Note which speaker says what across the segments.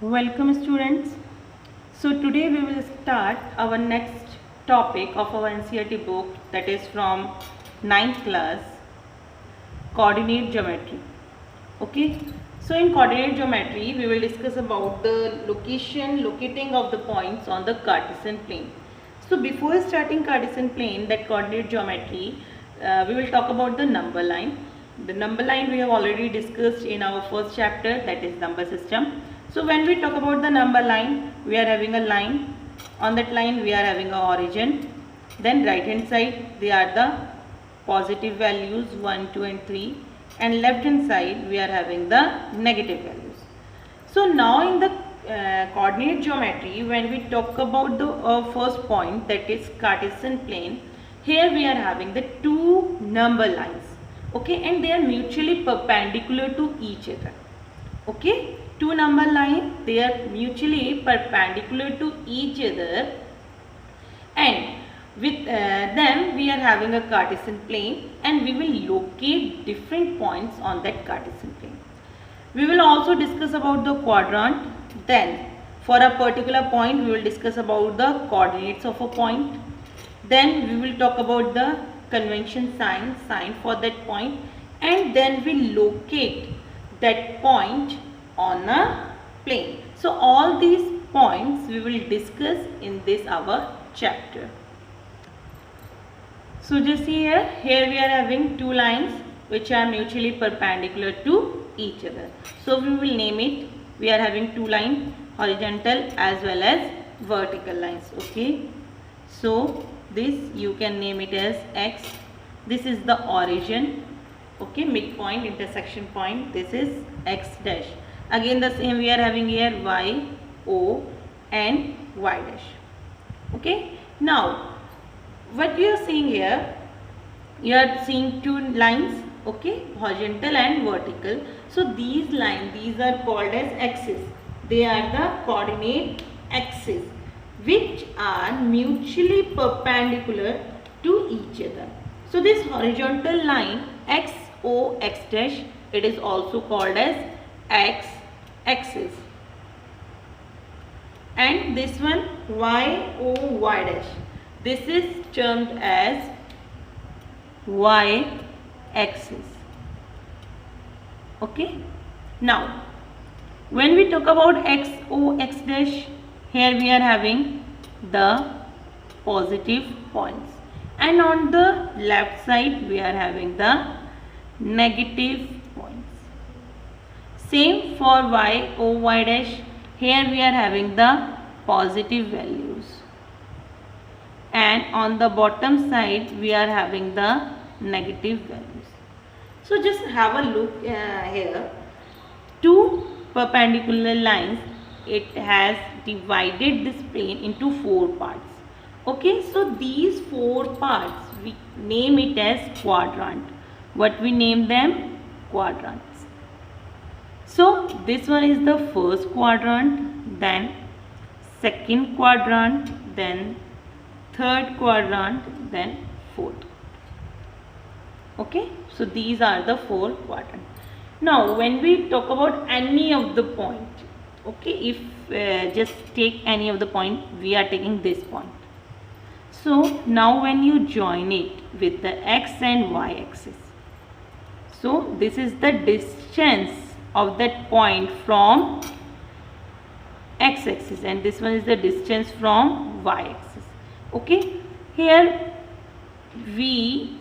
Speaker 1: Welcome students. So today we will start our next topic of our NCERT book, that is from 9th class, coordinate geometry. Okay. So in coordinate geometry we will discuss about the locating of the points on the Cartesian plane. So before starting Cartesian plane, that coordinate geometry, we will talk about the number line. The number line we have already discussed in our first chapter, that is number system. So when we talk about the number line, we are having a line. On that line we are having a origin. Then right hand side they are the positive values 1, 2 and 3, and left hand side we are having the negative values. So now in the coordinate geometry, when we talk about the first point, that is Cartesian plane, here we are having the two number lines, okay, and they are mutually perpendicular to each other. Okay, two number lines, they are mutually perpendicular to each other, and with them we are having a Cartesian plane, and we will locate different points on that Cartesian plane. We will also discuss about the quadrant. Then for a particular point we will discuss about the coordinates of a point. Then we will talk about the convention sign for that point, and then we locate that point on a plane. So all these points we will discuss in this our chapter. So just see here we are having two lines which are mutually perpendicular to each other. So we will name it, we are having two lines, horizontal as well as vertical lines. Okay, so this you can name it as X. This is the origin, okay, midpoint, intersection point. This is X dash. Again the same we are having here Y, O and Y dash. Okay, now what you are seeing here, you are seeing two lines, okay, horizontal and vertical. So these lines, these are called as axes. They are the coordinate axes which are mutually perpendicular to each other. So this horizontal line X O X dash, it is also called as X axis, and this one Y O Y dash, this is termed as Y axis. Okay, now when we talk about X O X dash, here we are having the positive points, and on the left side we are having the negative points. Same for Y O Y dash, here we are having the positive values, and on the bottom side we are having the negative values. So just have a look here, two perpendicular lines, it has divided this plane into four parts. Okay, so these four parts we name it as quadrant. What we name them? Quadrants. So this one is the first quadrant, then second quadrant, then third quadrant, then fourth. Okay, so these are the four quadrants. Now when we talk about any of the point, okay, if just take any of the point, we are taking this point. So now when you join it with the X and Y axis, so this is the distance of that point from X axis, and this one is the distance from Y axis. Okay, here we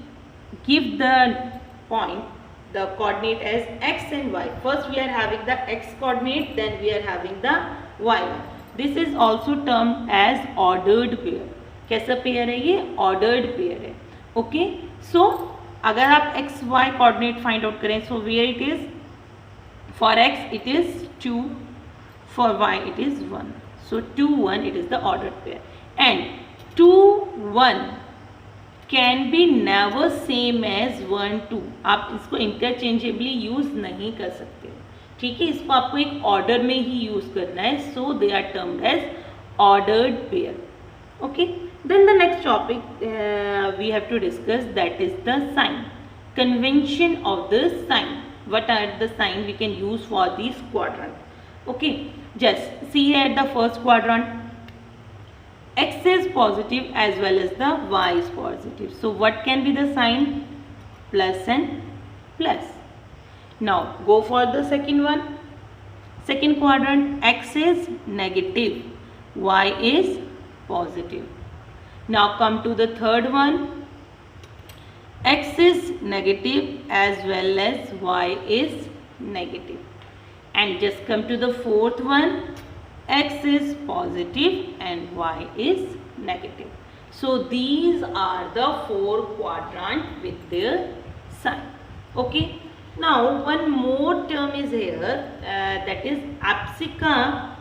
Speaker 1: give the point, the coordinate as X and Y. First we are having the X coordinate, then we are having the Y one. This is also termed as ordered pair. कैसा pair है ये? Ordered pair है. Okay, so अगर आप X Y coordinate find out करें, so where it is? For X it is 2, for Y it is 1. So 2 1, it is the ordered pair, and 2 1 can be never same as 1 2. आप इसको interchangeably use नहीं कर सकते, ठीक है, इसको आपको एक ऑर्डर में ही यूज करना है. So they are termed as ordered pair. Okay, then the next topic we have to discuss, that is the sign, convention of the sign. What are the sign we can use for these quadrant? Okay, Just see at the first quadrant, x is positive as well as the y is positive. So what can be the sign? Plus and plus. Now go for the second one. Second quadrant, x is negative, y is positive. Now come to the third one. X is negative as well as y is negative. And just come to the fourth one. X is positive and y is negative. So these are the four quadrants with their sign. Okay. Now one more term is here, that is abscissa,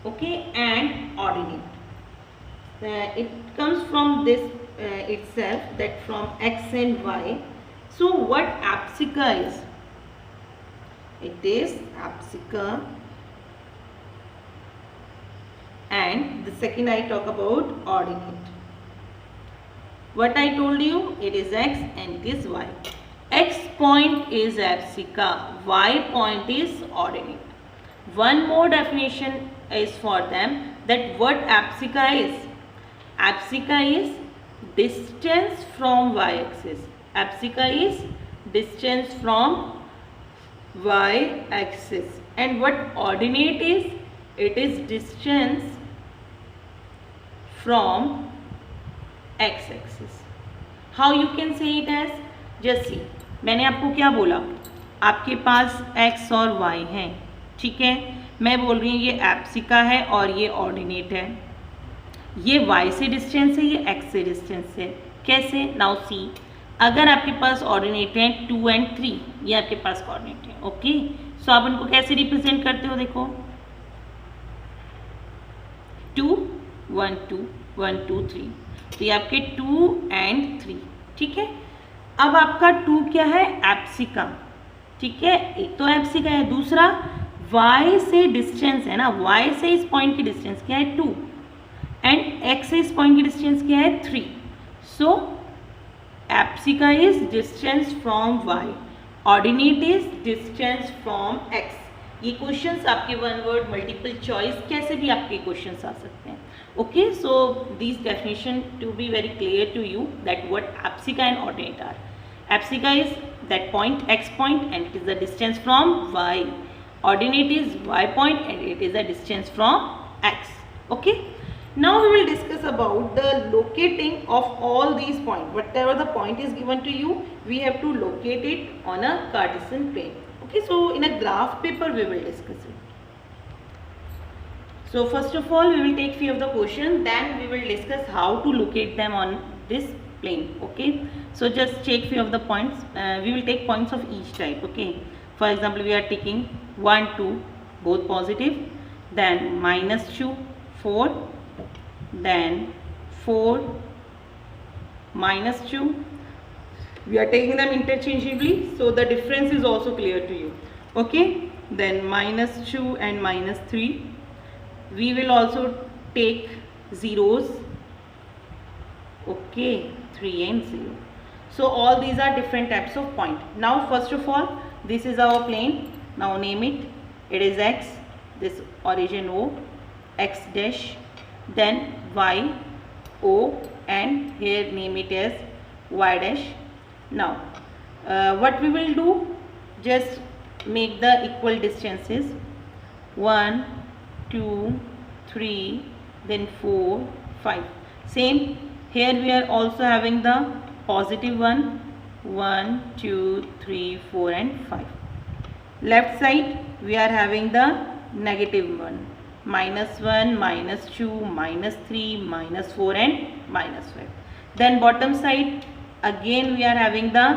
Speaker 1: okay, and ordinate. It comes from this itself, that from x and y. So what abscissa is? It is abscissa, and the second I talk about ordinate. What I told you, it is x and it is y. X point is abscissa, y point is ordinate. One more definition is for them, that what abscissa is. Abscissa is distance from y-axis. Abscissa is distance from y-axis. And what ordinate is? It is distance from x-axis. How you can say it as? Just see, मैंने आपको क्या बोला, आपके पास x और y हैं, ठीक है. मैं बोल रही हूँ ये एब्सिका है और ये ऑर्डिनेट है. ये y से डिस्टेंस है, ये x से डिस्टेंस है. कैसे? नाउ सी, अगर आपके पास ऑर्डिनेट हैं 2 and 3, ये आपके पास कोऑर्डिनेट है. ओके, सो आप उनको कैसे रिप्रेजेंट करते हो? देखो 2 1 2 1 2 3, तो ये आपके 2 and 3, ठीक है. अब आपका 2 क्या है? एब्सिका, ठीक है. एक तो एब्सिका है, दूसरा y से डिस्टेंस है ना, y से इस पॉइंट की डिस्टेंस क्या है? 2, एंड x से इस पॉइंट की डिस्टेंस क्या है? 3. So abscissa is distance from y, ordinate is distance from x. ये क्वेश्चंस आपके वन वर्ड मल्टीपल चॉइस कैसे भी आपके क्वेश्चंस आ सकते हैं. Okay, so this definition to be very clear to you that what abscissa and ordinate are. Abscissa is that point, x point, and it is the distance from y. Ordinate is y point and it is the distance from x. Okay. Now we will discuss about the locating of all these points. Whatever the point is given to you, we have to locate it on a Cartesian plane. Okay. So in a graph paper we will discuss it. So first of all we will take few of the questions, then we will discuss how to locate them on this plane. Okay, so just take few of the points. We will take points of each type. Okay, for example we are taking 1 2 both positive, then -2 4, then 4 -2. We are taking them interchangeably, so the difference is also clear to you. Okay, then -2 and -3. We will also take zeros. Okay, 3 and 0. So all these are different types of point. Now first of all, this is our plane. Now name it. It is x, this origin O, x dash, then y, O, and here name it as y dash. Now what we will do, just make the equal distances 1 2 3, then 4 5. Same here, we are also having the positive one 1 2 3 4 and 5. Left side we are having the negative one -1 -2 -3 -4 and -5. Then bottom side again we are having the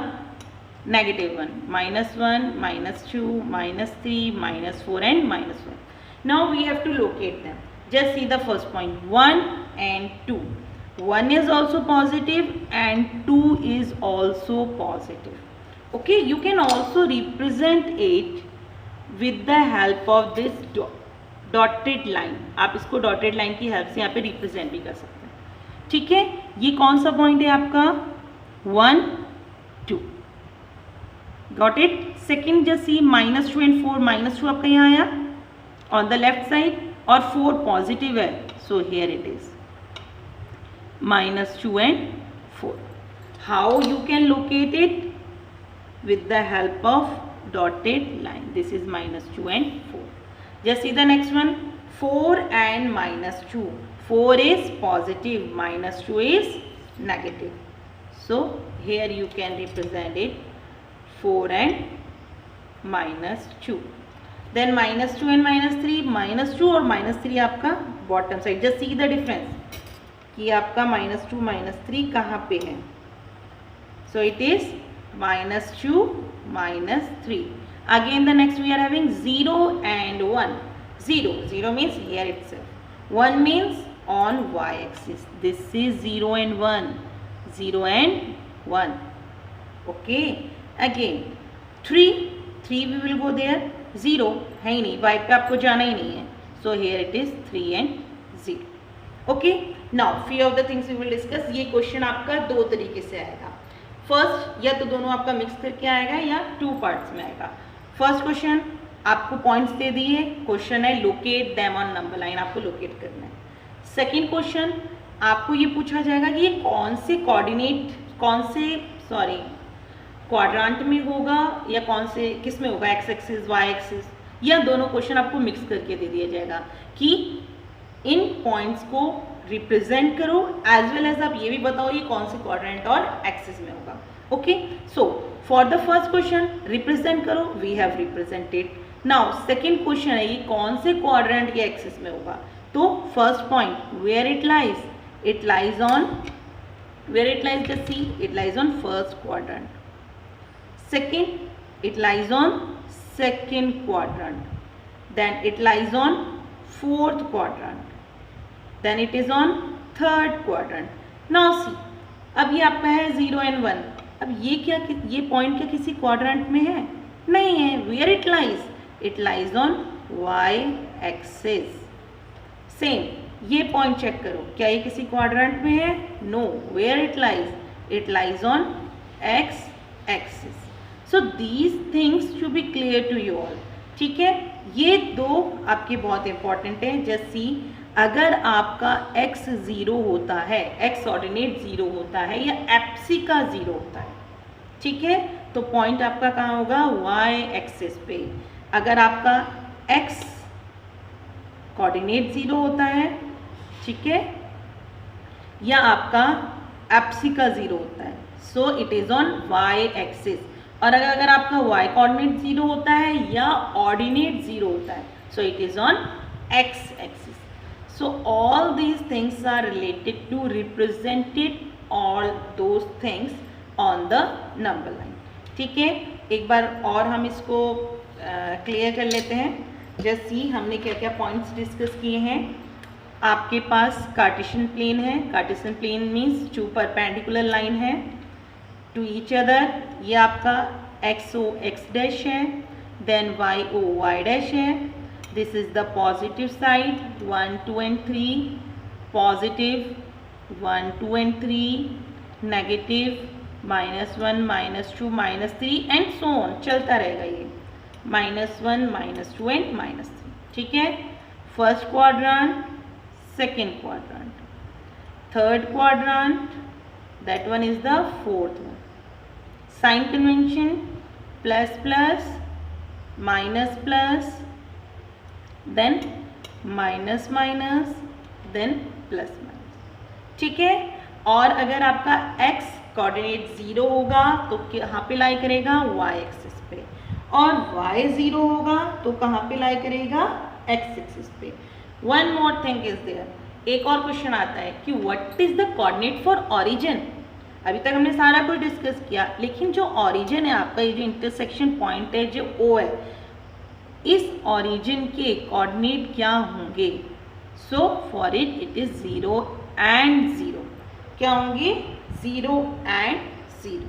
Speaker 1: negative one -1 -2 -3 -4 and -5. Now we have to locate them. Just see the first point, 1 and 2. 1 is also positive and 2 is also positive. Okay, you can also represent it with the help of this dotted line. आप इसको dotted line की help से यहाँ पे represent भी कर सकते हैं. ठीक है, ये कौन सा पॉइंट है आपका? 1 2. Got it. Second just see -2 and 4. -2 आपका यहाँ आया, on the left side और 4 positive है, so here it is -2 and 4. How you can locate it? With the help of dotted line. This is -2 and 4. Just see the next one, 4 and -2. 4 is positive, -2 is negative. So here you can represent it 4 and -2. Then -2 and -3, -2 और -3 आपका bottom side. Just see the difference कि आपका -2 -3 कहाँ पे है. So it is -2 -3. Again the next we are having 0 and 1. 0 means here itself. 1 means on y axis. This is 0 and 1. 0 and 1. Okay. Again 3 we will go there. 0 है ही नहीं, y पे आपको जाना ही नहीं है. So here it is 3 and 0. Okay. Now few of the things we will discuss. ये question आपका दो तरीके से आएगा. फर्स्ट या तो दोनों आपका मिक्स करके आएगा या 2 पार्ट्स में आएगा. फर्स्ट क्वेश्चन आपको पॉइंट्स दे दिए, क्वेश्चन है locate them on number line, आपको लोकेट करना है. सेकंड क्वेश्चन आपको ये पूछा जाएगा कि ये कौन से क्वाड्रांट में होगा या कौन से किस में होगा, एक्स एक्सिस वाई एक्सिस, या दोनों क्वेश्चन आपको मिक्स करके दे दिया जाएगा कि इन पॉइंट्स को रिप्रेजेंट करो एज वेल एज आप ये भी बताओ ये कौन से क्वाड्रेंट और एक्सिस में होगा. Okay. So for the first question represent करो, we have represented. Now second question है ये कौन से क्वाड्रेंट या एक्सिस में होगा. तो first point where it lies, it lies on, where it lies, just see, it lies on first quadrant. Second it lies on second quadrant. Then it lies on fourth quadrant. Then it is on third quadrant. Now see, अब ये आपका है 0 and 1. अब ये point क्या किसी quadrant में है? नहीं है. Where it lies? It lies on y axis. Same, ये पॉइंट चेक करो, क्या ये किसी क्वाड्रेंट में है? No. Where it lies? It lies on x axis. So these things should be clear to you all. ठीक है. ये दो आपके बहुत इंपॉर्टेंट हैं. जस्ट सी, अगर आपका x 0 होता है, x ऑर्डिनेट 0 होता है या एप्सिका 0 होता है, ठीक है, तो पॉइंट आपका कहाँ होगा? y एक्सिस पे. अगर आपका x कोऑर्डिनेट 0 होता है, ठीक है, या आपका एप्सिका 0 होता है, so it is on y axis. और अगर आपका y कोऑर्डिनेट 0 होता है या ऑर्डिनेट 0 होता है, so it is on x axis. So all these things are related to represented all those things on the number line. ठीक है. एक बार और हम इसको क्लियर कर लेते हैं. जस्ट सी, हमने क्या क्या पॉइंट्स डिस्कस किए हैं. आपके पास कार्टेशियन प्लेन है. Cartesian plane means 2 perpendicular line है टू ईच अदर. ये आपका XO x डैश है, देन YO y डैश है. This is the positive side, 1, 2 and 3, positive 1, 2 and 3, negative -1, -2, -3 and so on. चलता रहेगा ये -1, -2 and -3. ठीक है. First quadrant, second quadrant, third quadrant, that one is the fourth one. Sign convention, plus plus, minus plus, then minus minus, then plus minus. ठीक है. और अगर आपका x कोऑर्डिनेट 0 होगा तो कहाँ पे लाई करेगा? y एक्सिस पे. और y 0 होगा तो कहाँ पे लाई करेगा? x एक्सिस पे. One more thing is there. एक और क्वेश्चन आता है कि what is the coordinate for origin. अभी तक हमने सारा कुछ डिस्कस किया, लेकिन जो ऑरिजिन है आपका, ये जो इंटरसेक्शन पॉइंट है जो O है, इस ऑरिजिन के कोऑर्डिनेट क्या होंगे? So for it is 0 and 0. क्या होंगे? 0 and 0.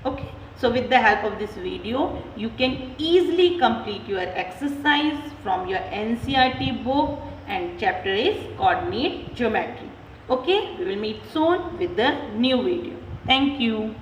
Speaker 1: Okay. So with the help of this video, you can easily complete your exercise from your NCERT book, and chapter is coordinate geometry. Okay, we will meet soon with the new video. Thank you.